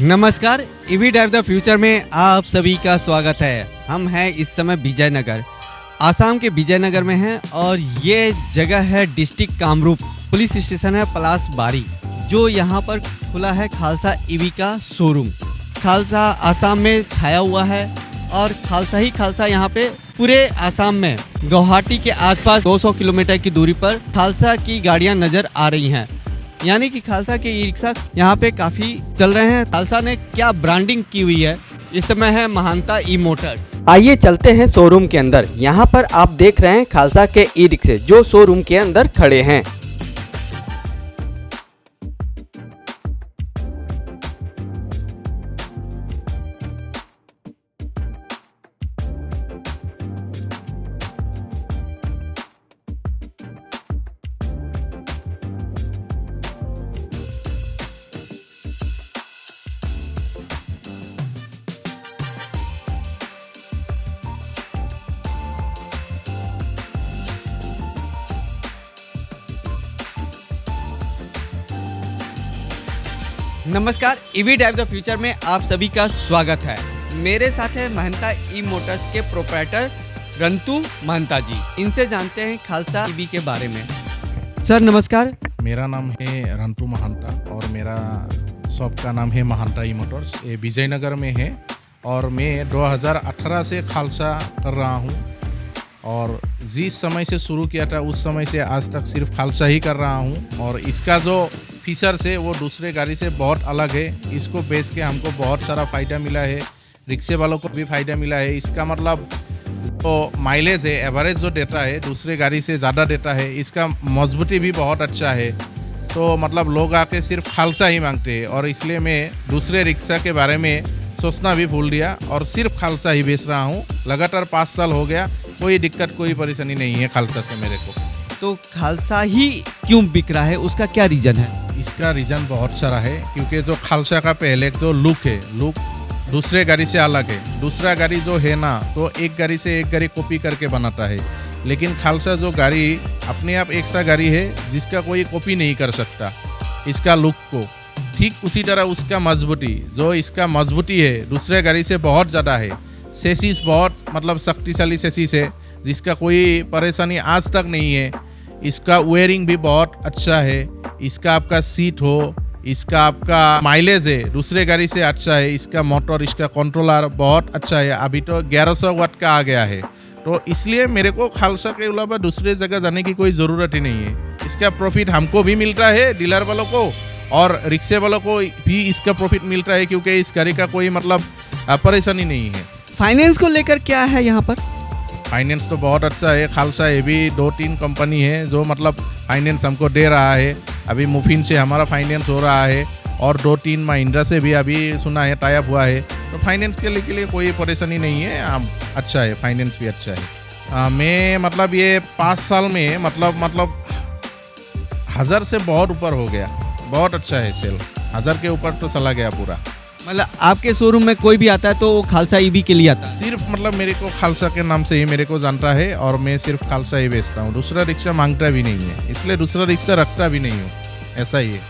नमस्कार, EV drive the future में आप सभी का स्वागत है। हम हैं इस समय विजयनगर, आसाम के विजयनगर में हैं और ये जगह है डिस्ट्रिक्ट कामरूप। पुलिस स्टेशन है पलास बारी, जो यहाँ पर खुला है खालसा ईवी का शोरूम। खालसा आसाम में छाया हुआ है और खालसा ही खालसा यहाँ पे पूरे आसाम में गुवाहाटी के आसपास 200 किलोमीटर की दूरी पर खालसा की गाड़ियाँ नज़र आ रही हैं। यानी कि खालसा के ई रिक्शा यहाँ पे काफ़ी चल रहे हैं। खालसा ने क्या ब्रांडिंग की हुई है। इस समय है महानता ई मोटर्स। आइए चलते हैं शोरूम के अंदर। यहाँ पर आप देख रहे हैं खालसा के ई रिक्शे जो शोरूम के अंदर खड़े हैं। नमस्कार, ईवी ड्राइव द फ्यूचर में आप सभी का स्वागत है। मेरे साथ है महंता ई मोटर्स के प्रोप्राइटर रंतु महंता जी। इनसे जानते हैं खालसा ईवी के बारे में। सर नमस्कार। मेरा नाम है रंतु महंता और मेरा शॉप का नाम है महंता ई मोटर्स। ये विजयनगर में है और मैं 2018 से खालसा कर रहा हूँ और जिस समय से शुरू किया था उस समय से आज तक सिर्फ खालसा ही कर रहा हूँ। और इसका जो फीचर्स है वो दूसरे गाड़ी से बहुत अलग है। इसको बेच के हमको बहुत सारा फ़ायदा मिला है, रिक्शे वालों को भी फ़ायदा मिला है। इसका मतलब जो माइलेज है, एवरेज जो देता है दूसरे गाड़ी से ज़्यादा देता है। इसका मजबूती भी बहुत अच्छा है। तो मतलब लोग आके सिर्फ खालसा ही मांगते हैं और इसलिए मैं दूसरे रिक्शा के बारे में सोचना भी भूल दिया और सिर्फ खालसा ही बेच रहा हूँ। लगातार 5 साल हो गया, कोई दिक्कत कोई परेशानी नहीं है खालसा से मेरे को। तो खालसा ही क्यों बिक रहा है, उसका क्या रीज़न है? इसका रीज़न बहुत सारा है, क्योंकि जो खालसा का पहले जो लुक है, लुक दूसरे गाड़ी से अलग है। दूसरा गाड़ी जो है ना, तो एक गाड़ी से एक गाड़ी कॉपी करके बनाता है, लेकिन खालसा जो गाड़ी अपने आप एक सा गाड़ी है जिसका कोई कॉपी नहीं कर सकता इसका लुक को। ठीक उसी तरह उसका मजबूती, जो इसका मजबूती है दूसरे गाड़ी से बहुत ज़्यादा है। सेसिस बहुत मतलब शक्तिशाली सेसिस है जिसका कोई परेशानी आज तक नहीं है। इसका वेयरिंग भी बहुत अच्छा है। इसका आपका सीट हो, इसका आपका माइलेज है दूसरे गाड़ी से अच्छा है। इसका मोटर, इसका कंट्रोलर बहुत अच्छा है। अभी तो 1100 वाट का आ गया है, तो इसलिए मेरे को खालसा के अलावा दूसरे जगह जाने की कोई ज़रूरत ही नहीं है। इसका प्रॉफिट हमको भी मिलता है, डीलर वालों को, और रिक्शे वालों को भी इसका प्रॉफिट मिलता है, क्योंकि इस गाड़ी का कोई मतलब परेशानी नहीं है। फाइनेंस को लेकर क्या है यहाँ पर? फाइनेंस तो बहुत अच्छा है। खालसा ये भी 2-3 कंपनी है जो मतलब फाइनेंस हमको दे रहा है। अभी मुफिन से हमारा फाइनेंस हो रहा है और 2-3 महिंद्रा से भी अभी सुना है टाई अप हुआ है। तो फाइनेंस के लिए कोई परेशानी नहीं है, अच्छा है, फाइनेंस भी अच्छा है। मैं मतलब ये 5 साल में मतलब 1000 से बहुत ऊपर हो गया। बहुत अच्छा है सेल, 1000 के ऊपर तो चला गया पूरा। मतलब आपके शोरूम में कोई भी आता है तो वो खालसा ईवी के लिए आता है? सिर्फ मतलब मेरे को खालसा के नाम से ही मेरे को जानता है और मैं सिर्फ खालसा ही बेचता हूँ। दूसरा रिक्शा मांगता भी नहीं है, इसलिए दूसरा रिक्शा रखता भी नहीं हूँ। ऐसा ही है।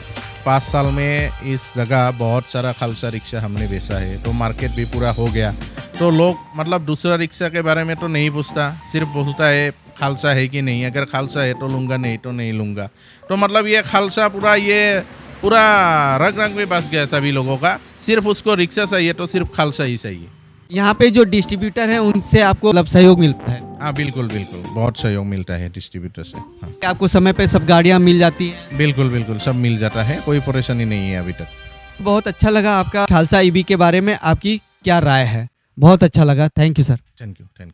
5 साल में इस जगह बहुत सारा खालसा रिक्शा हमने बेचा है, तो मार्केट भी पूरा हो गया। तो लोग मतलब दूसरा रिक्शा के बारे में तो नहीं पूछता, सिर्फ पूछता है खालसा है कि नहीं। अगर खालसा है तो लूँगा, नहीं तो नहीं लूँगा। तो मतलब ये खालसा पूरा रग रग में बस गया सभी लोगों का। सिर्फ उसको रिक्शा चाहिए तो सिर्फ खालसा ही चाहिए। यहाँ पे जो डिस्ट्रीब्यूटर है उनसे आपको मतलब सहयोग मिलता है? हाँ बिल्कुल, बहुत सहयोग मिलता है डिस्ट्रीब्यूटर से। हाँ। आपको समय पे सब गाड़ियाँ मिल जाती हैं? बिल्कुल सब मिल जाता है, कोई परेशानी नहीं है अभी तक। बहुत अच्छा लगा आपका खालसा ईवी के बारे में आपकी क्या राय है, बहुत अच्छा लगा। Thank you sir. Thank you.